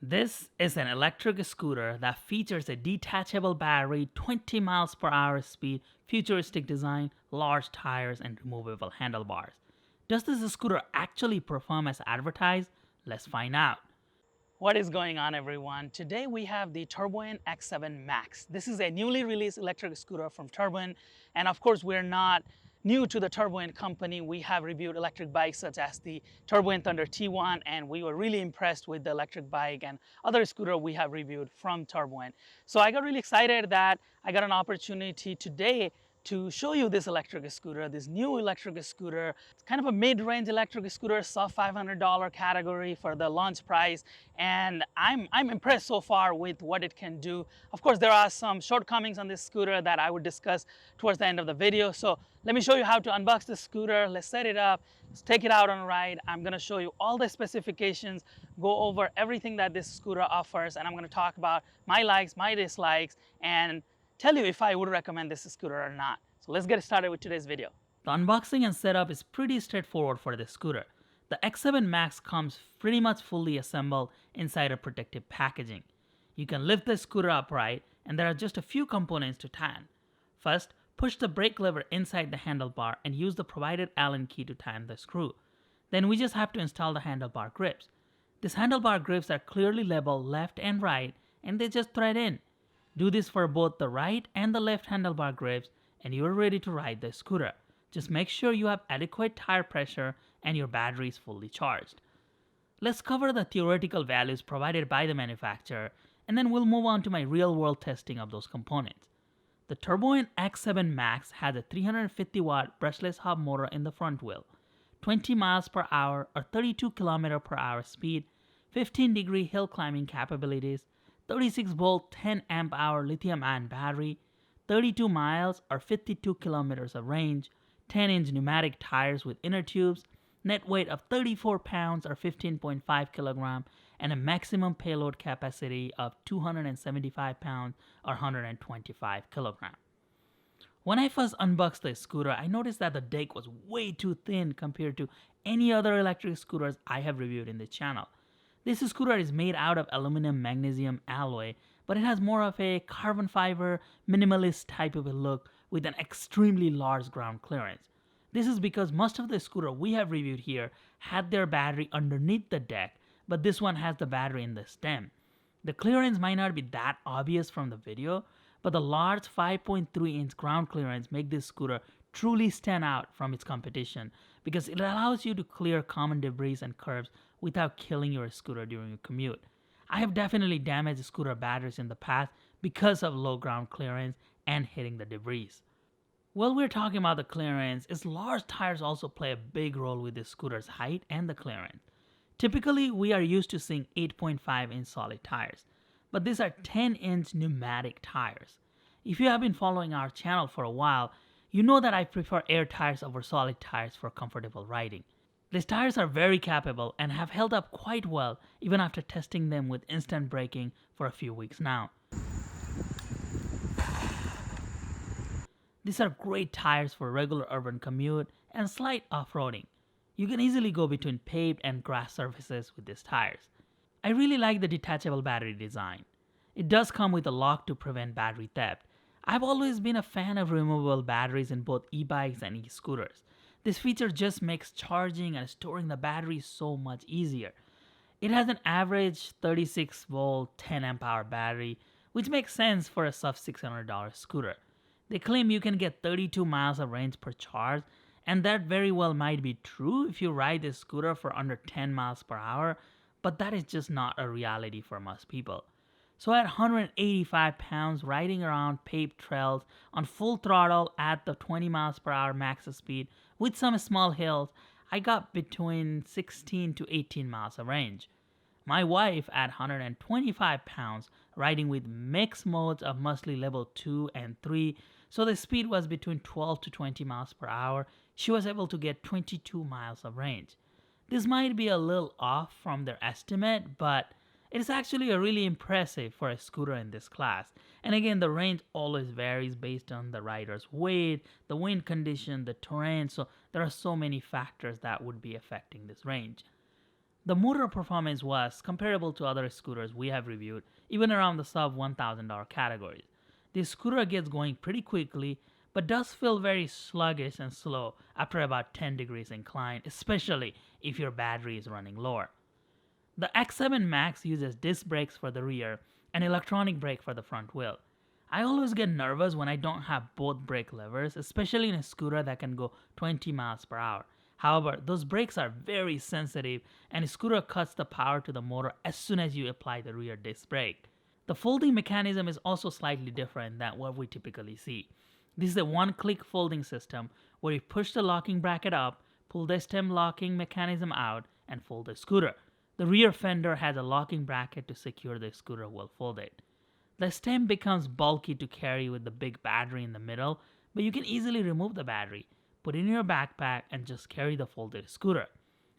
This is an electric scooter that features a detachable battery, 20 miles per hour speed, futuristic design, large tires, and removable handlebars. Does this scooter actually perform as advertised? Let's find out. What is going on, everyone? Today we have the Turboant X7 Max. This is a newly released electric scooter from Turboant, and of course we're not new to the Turboant company. We have reviewed electric bikes such as the Turboant Thunder T1, and we were really impressed with the electric bike and other scooter we have reviewed from Turboant. So I got really excited that I got an opportunity today to show you this electric scooter, this new electric scooter. It's kind of a mid-range electric scooter, sub $500 category for the launch price, and I'm impressed so far with what it can do. Of course, there are some shortcomings on this scooter that I would discuss towards the end of the video. So let me show you how to unbox the scooter. Let's set it up. Let's take it out on a ride. I'm gonna show you all the specifications, go over everything that this scooter offers, and I'm gonna talk about my likes, my dislikes, and tell you if I would recommend this scooter or not. So let's get started with today's video. The unboxing and setup is pretty straightforward for this scooter. The X7 Max comes pretty much fully assembled inside a protective packaging. You can lift the scooter upright, and there are just a few components to tighten. First, push the brake lever inside the handlebar and use the provided Allen key to tighten the screw. Then we just have to install the handlebar grips. These handlebar grips are clearly labeled left and right, and they just thread in. Do this for both the right and the left handlebar grips, and you're ready to ride the scooter. Just make sure you have adequate tire pressure and your battery is fully charged. Let's cover the theoretical values provided by the manufacturer, and then we'll move on to my real-world testing of those components. The Turboant X7 Max has a 350-watt brushless hub motor in the front wheel, 20 miles per hour or 32 km per hour speed, 15-degree hill climbing capabilities, 36-volt 10 amp hour lithium-ion battery, 32 miles or 52 kilometers of range, 10-inch pneumatic tires with inner tubes, net weight of 34 pounds or 15.5 kilogram, and a maximum payload capacity of 275 pounds or 125 kilogram. When I first unboxed the scooter, I noticed that the deck was way too thin compared to any other electric scooters I have reviewed in this channel. This scooter is made out of aluminum magnesium alloy, but it has more of a carbon fiber, minimalist type of a look with an extremely large ground clearance. This is because most of the scooter we have reviewed here had their battery underneath the deck, but this one has the battery in the stem. The clearance might not be that obvious from the video, but the large 5.3-inch ground clearance make this scooter truly stand out from its competition because it allows you to clear common debris and curbs without killing your scooter during your commute. I have definitely damaged scooter batteries in the past because of low ground clearance and hitting the debris. While we're talking about the clearance, its large tires also play a big role with the scooter's height and the clearance. Typically, we are used to seeing 8.5-inch solid tires, but these are 10-inch pneumatic tires. If you have been following our channel for a while, you know that I prefer air tires over solid tires for comfortable riding. These tires are very capable and have held up quite well even after testing them with instant braking for a few weeks now. These are great tires for regular urban commute and slight off-roading. You can easily go between paved and grass surfaces with these tires. I really like the detachable battery design. It does come with a lock to prevent battery theft. I've always been a fan of removable batteries in both e-bikes and e-scooters. This feature just makes charging and storing the battery so much easier. It has an average 36-volt 10 amp hour battery, which makes sense for a sub $600 scooter. They claim you can get 32 miles of range per charge, and that very well might be true if you ride this scooter for under 10 miles per hour, but that is just not a reality for most people. So at 185 pounds, riding around paved trails on full throttle at the 20 miles per hour max speed with some small hills, I got between 16 to 18 miles of range. My wife at 125 pounds, riding with mixed modes of mostly level 2 and 3, so the speed was between 12 to 20 miles per hour, she was able to get 22 miles of range. This might be a little off from their estimate, but it is actually a really impressive for a scooter in this class. And again, the range always varies based on the rider's weight, the wind condition, the terrain, so there are so many factors that would be affecting this range. The motor performance was comparable to other scooters we have reviewed, even around the sub $1,000 categories. This scooter gets going pretty quickly, but does feel very sluggish and slow after about 10 degrees incline, especially if your battery is running lower. The X7 Max uses disc brakes for the rear and electronic brake for the front wheel. I always get nervous when I don't have both brake levers, especially in a scooter that can go 20 miles per hour. However, those brakes are very sensitive and a scooter cuts the power to the motor as soon as you apply the rear disc brake. The folding mechanism is also slightly different than what we typically see. This is a one-click folding system where you push the locking bracket up, pull the stem locking mechanism out, and fold the scooter. The rear fender has a locking bracket to secure the scooter while folded. The stem becomes bulky to carry with the big battery in the middle, but you can easily remove the battery, put it in your backpack, and just carry the folded scooter.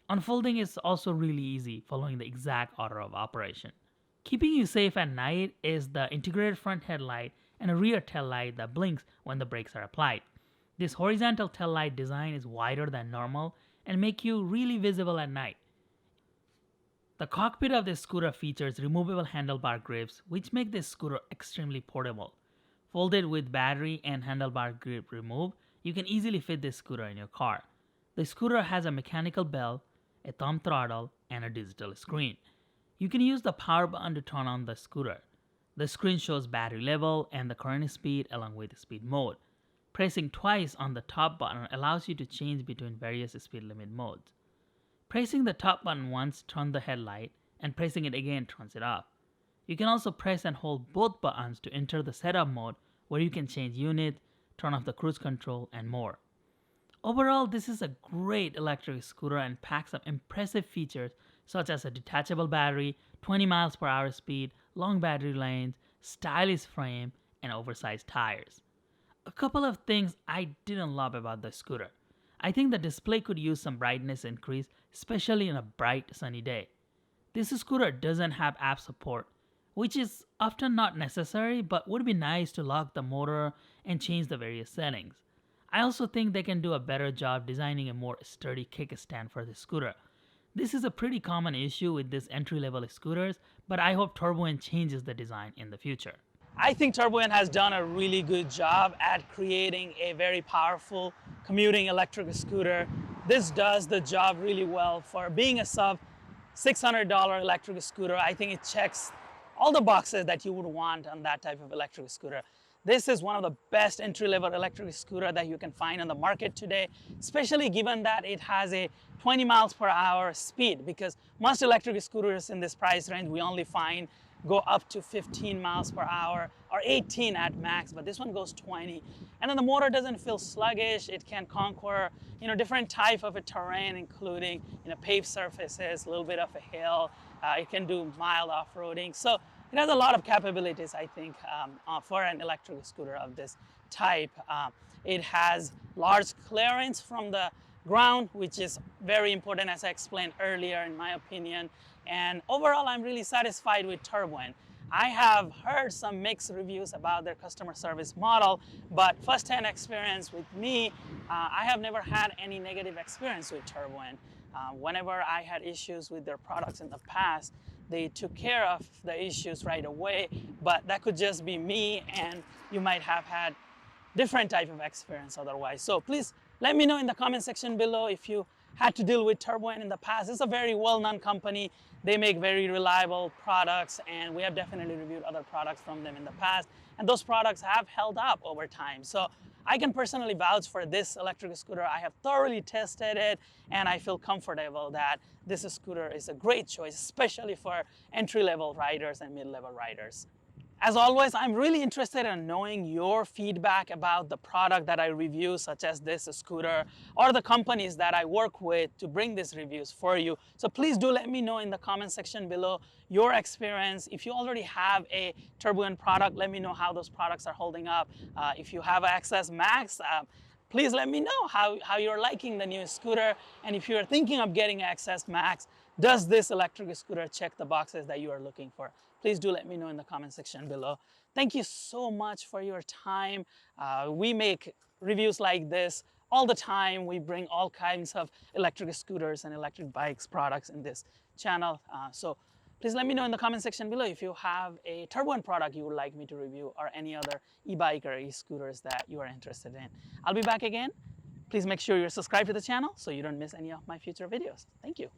Unfolding is also really easy, following the exact order of operation. Keeping you safe at night is the integrated front headlight and a rear tail light that blinks when the brakes are applied. This horizontal tail light design is wider than normal and make you really visible at night. The cockpit of this scooter features removable handlebar grips, which make this scooter extremely portable. Folded with battery and handlebar grip removed, you can easily fit this scooter in your car. The scooter has a mechanical bell, a thumb throttle, and a digital screen. You can use the power button to turn on the scooter. The screen shows battery level and the current speed along with the speed mode. Pressing twice on the top button allows you to change between various speed limit modes. Pressing the top button once turns the headlight, and pressing it again turns it off. You can also press and hold both buttons to enter the setup mode, where you can change unit, turn off the cruise control, and more. Overall, this is a great electric scooter and packs some impressive features such as a detachable battery, 20 miles per hour speed, long battery lanes, stylish frame, and oversized tires. A couple of things I didn't love about the scooter. I think the display could use some brightness increase, especially on a bright sunny day. This scooter doesn't have app support, which is often not necessary but would be nice to lock the motor and change the various settings. I also think they can do a better job designing a more sturdy kickstand for the scooter. This is a pretty common issue with these entry-level scooters, but I hope Turboant changes the design in the future. I think Turboant has done a really good job at creating a very powerful commuting electric scooter. This does the job really well for being a sub $600 electric scooter. I think it checks all the boxes that you would want on that type of electric scooter. This is one of the best entry-level electric scooter that you can find on the market today, especially given that it has a 20 miles per hour speed, because most electric scooters in this price range we only find go up to 15 miles per hour or 18 at max, but this one goes 20. And then the motor doesn't feel sluggish. It can conquer, different type of a terrain, including, paved surfaces, a little bit of a hill. It can do mild off-roading. So it has a lot of capabilities, I think, for an electric scooter of this type. It has large clearance from the ground, which is very important, as I explained earlier, in my opinion. And overall, I'm really satisfied with Turboant. I have heard some mixed reviews about their customer service model, but first-hand experience with me, I have never had any negative experience with Turboant. Whenever I had issues with their products in the past, they took care of the issues right away, but that could just be me, and you might have had different type of experience otherwise. So please let me know in the comment section below if you had to deal with Turboant in the past. It's a very well-known company. They make very reliable products, and we have definitely reviewed other products from them in the past, and those products have held up over time. So I can personally vouch for this electric scooter. I have thoroughly tested it, and I feel comfortable that this scooter is a great choice, especially for entry-level riders and mid-level riders. As always, I'm really interested in knowing your feedback about the product that I review, such as this scooter, or the companies that I work with to bring these reviews for you. So please do let me know in the comment section below your experience. If you already have a Turboant product, let me know how those products are holding up. If you have Access Max, please let me know how you're liking the new scooter. And if you're thinking of getting Access Max, does this electric scooter check the boxes that you are looking for? Please do let me know in the comment section below. Thank you so much for your time. We make reviews like this all the time. We bring all kinds of electric scooters and electric bikes products in this channel. So please let me know in the comment section below if you have a Turboant product you would like me to review or any other e-bike or e-scooters that you are interested in. I'll be back again. Please make sure you're subscribed to the channel so you don't miss any of my future videos. Thank you.